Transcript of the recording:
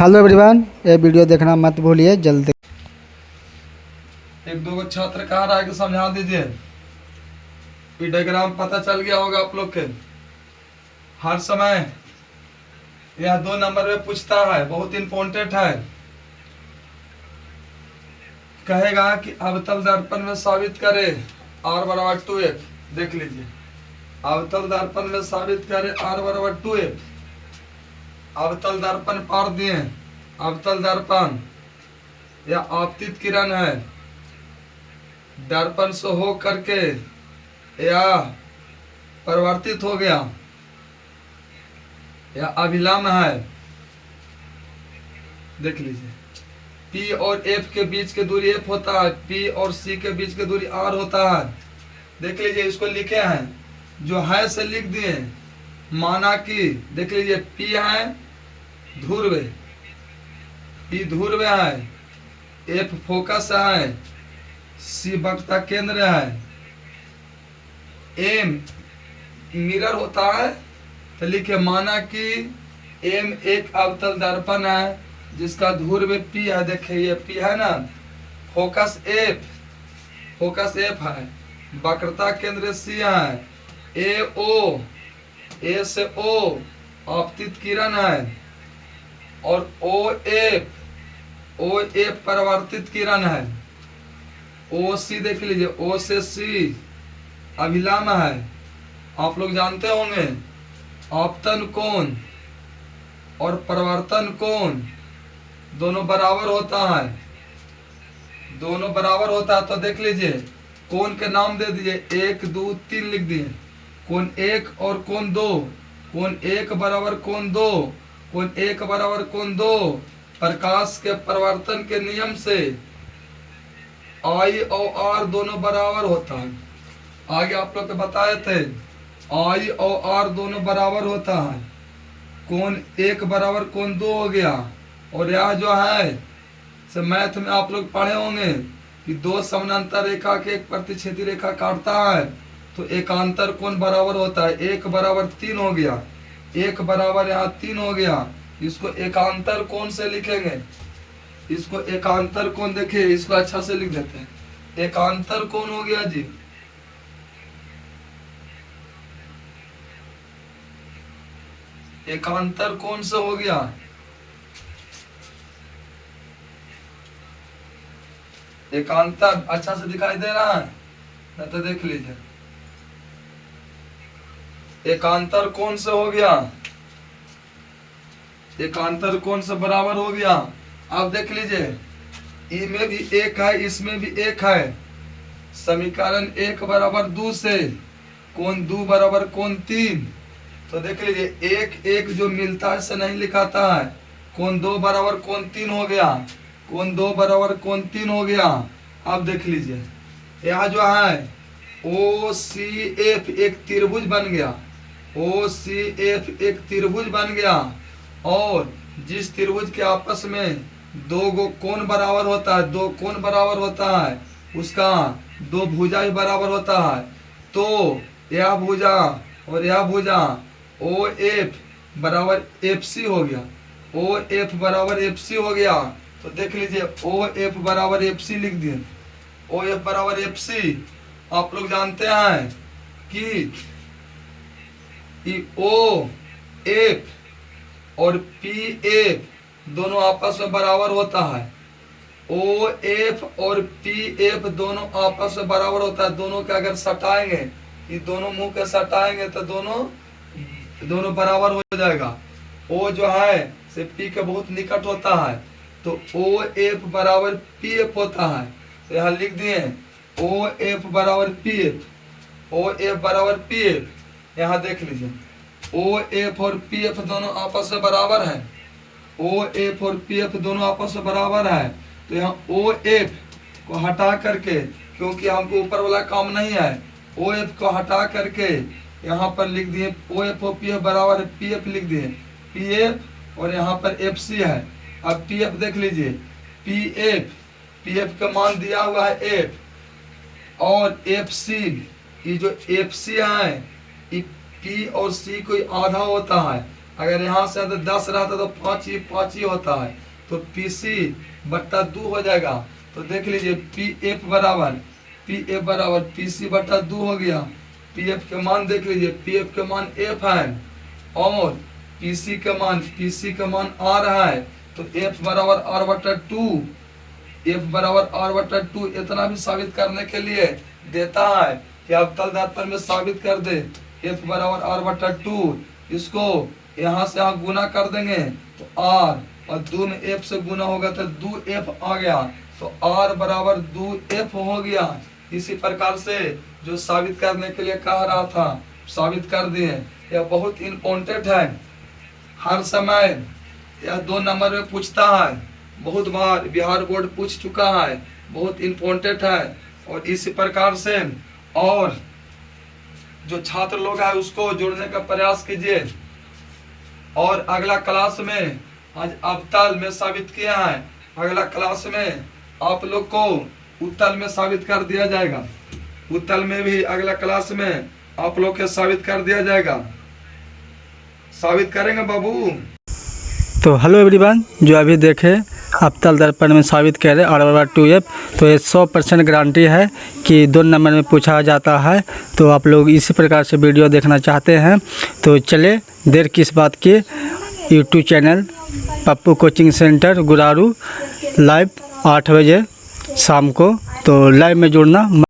Hello everyone, ये video देखना मत भूलिए। जल्दी एक दो छात्र कहाँ रहा है कि समझा दीजिए। ये डायग्राम पता चल गया होगा आप लोग के। हर समय यह 2 नंबर में पूछता है, बहुत इंपॉर्टेंट है। कहेगा कि अवतल दर्पण में साबित करे r बराबर 2f। देख लीजिए, अवतल दर्पण में साबित करे r बराबर 2f। अवतल दर्पण पार दिए। अवतल दर्पण या आपतित किरण है, दर्पण से हो करके या परिवर्तित हो गया या अभिलंब है। देख लीजिए, P और F के बीच की दूरी F होता है, P और C के बीच की दूरी R होता है। देख लीजिए, इसको लिखे हैं, जो है से लिख दिए। माना कि देख लीजिए, P है ध्रुव, P ध्रुव है, F फोकस है, C वक्रता केंद्र है, M मिरर होता है। तो लिखे माना कि M एक अवतल दर्पण है जिसका ध्रुव P है। देखिए ये P है ना, फोकस F है, वक्रता केंद्र C है, A से O आपतित किरण है, और O F परावर्तित किरण है। OC देख लीजिए, O से C अभिलंब है। आप लोग जानते होंगे आपतन कोण और परावर्तन कोण दोनों बराबर होता है, दोनों बराबर होता है। तो देख लीजिए, कोण के नाम दे दीजिए, 1 2 3 लिख दिए। कोण 1 और कोण 2, कोण 1 बराबर कोण 2, कोण 1 बराबर कोण 2। प्रकाश के परावर्तन के नियम से I और R दोनों बराबर होता है। आगे आप लोग को बताए थे, I और R दोनों बराबर होता है। कोण 1 बराबर कोण 2 हो गया। और यह जो है से मैथ में आप लोग पढ़े होंगे कि दो समानांतर रेखा के एक प्रतिच्छेदी रेखा काटता है तो एकांतर कोण बराबर होता है। 1 बराबर 3 हो गया, 1 बराबर यहाँ 3 हो गया। इसको एकांतर कोण से लिखेंगे, इसको एकांतर कोण। देखिए, इसको अच्छा से लिख देते हैं, एकांतर कोण हो गया जी। एकांतर कोण से हो गया, एकांतर अच्छा से दिखाई दे रहा है ना, तो देख लीजिए, एकांतर कोण से हो गया, एकांतर कोण से बराबर हो गया। अब देख लीजिए, ई में भी 1 है, इसमें भी 1 है। समीकरण 1 बराबर 2 से कोण 2 बराबर कोण 3। तो देख लीजिए, 1 1 जो मिलता है से नहीं लिखाता है। कोण 2 बराबर कोण 3 हो गया, कोण 2 बराबर कोण 3 हो गया। अब देख लीजिए, यहाँ जो है OCF एक त्रिभुज बन गया, OCF एक त्रिभुज बन गया। और जिस त्रिभुज के आपस में दो गो कोण बराबर होता है, दो कोण बराबर होता है, उसका दो भुजा भी बराबर होता है। तो यह भुजा और यह भुजा OF बराबर FC हो गया, OF बराबर FC हो गया। तो देख लीजिए, OF बराबर FC लिख दिए, OF बराबर FC। आप लोग जानते हैं कि OF और PF दोनों आपस में बराबर होता है। OF और PF दोनों आपस में बराबर होता है। दोनों के अगर सटाएंगे, ये दोनों मुंह के सटाएंगे तो दोनों बराबर हो जाएगा। O जो है से P के बहुत निकट होता है, तो OF बराबर PF होता है। तो यहाँ लिख दिए OF बराबर PF, OF बराबर PF। यहाँ देख लीजिए, OF और PF दोनों आपस में बराबर है, OF और PF दोनों आपस में बराबर है। तो यहाँ OF को हटा करके, क्योंकि हमको ऊपर वाला काम नहीं है, OF को हटा करके यहाँ पर लिख दिए OF और PF बराबर है, PF लिख दिए PF, और यहाँ पर FC है। अब PF देख लीजिए, PF का मान दिया हुआ है F, और FC, ये जो FC है, P और C कोई आधा होता है, अगर यहाँ से तो 10 रहता तो 5 ही होता है, तो PC बट्टा 2 हो जाएगा। तो देख लीजिए PF बराबर PC बट्टा 2 हो गया। PF के मान देख लीजिए, PF के मान F है और PC के मान R है, तो F बराबर R बट्टा 2, F बराबर R बट्टा 2। इतना भी साबित करने के लिए देता है कि अवतल दर्पण में साबित कर दे F बराबर R बट्टा 2। इसको यहाँ से यहाँ गुना कर देंगे तो R और 2 में F से गुना होगा तो 2F आ गया, तो R बराबर 2F हो गया। इसी प्रकार से जो साबित करने के लिए कह रहा था साबित कर दिए। यह बहुत इम्पोर्टेंट है, हर समय यह 2 नंबर में पूछता है, बहुत बार बिहार बोर्ड पूछ चुका है, बहुत इम्पोर्टेंट है। और इसी प्रकार से और जो छात्र लोग हैं उसको जोड़ने का प्रयास कीजिए। और अगला क्लास में आज अवतल में साबित किया है, अगला क्लास में आप लोग को उत्तल में साबित कर दिया जाएगा। उत्तल में भी अगला क्लास में आप लोग के साबित कर दिया जाएगा। साबित करेंगे बाबू। तो हेलो एवरीवन, जो अभी देखे अवतल दर्पण में साबित करें R बराबर 2F, तो ये 100% गारंटी है कि 2 नंबर में पूछा जाता है। तो आप लोग इसी प्रकार से वीडियो देखना चाहते हैं तो चले, देर किस बात की। YouTube channel Pappu coaching centre Guraru live 8 बजे शाम को, तो लाइव में जुड़ना।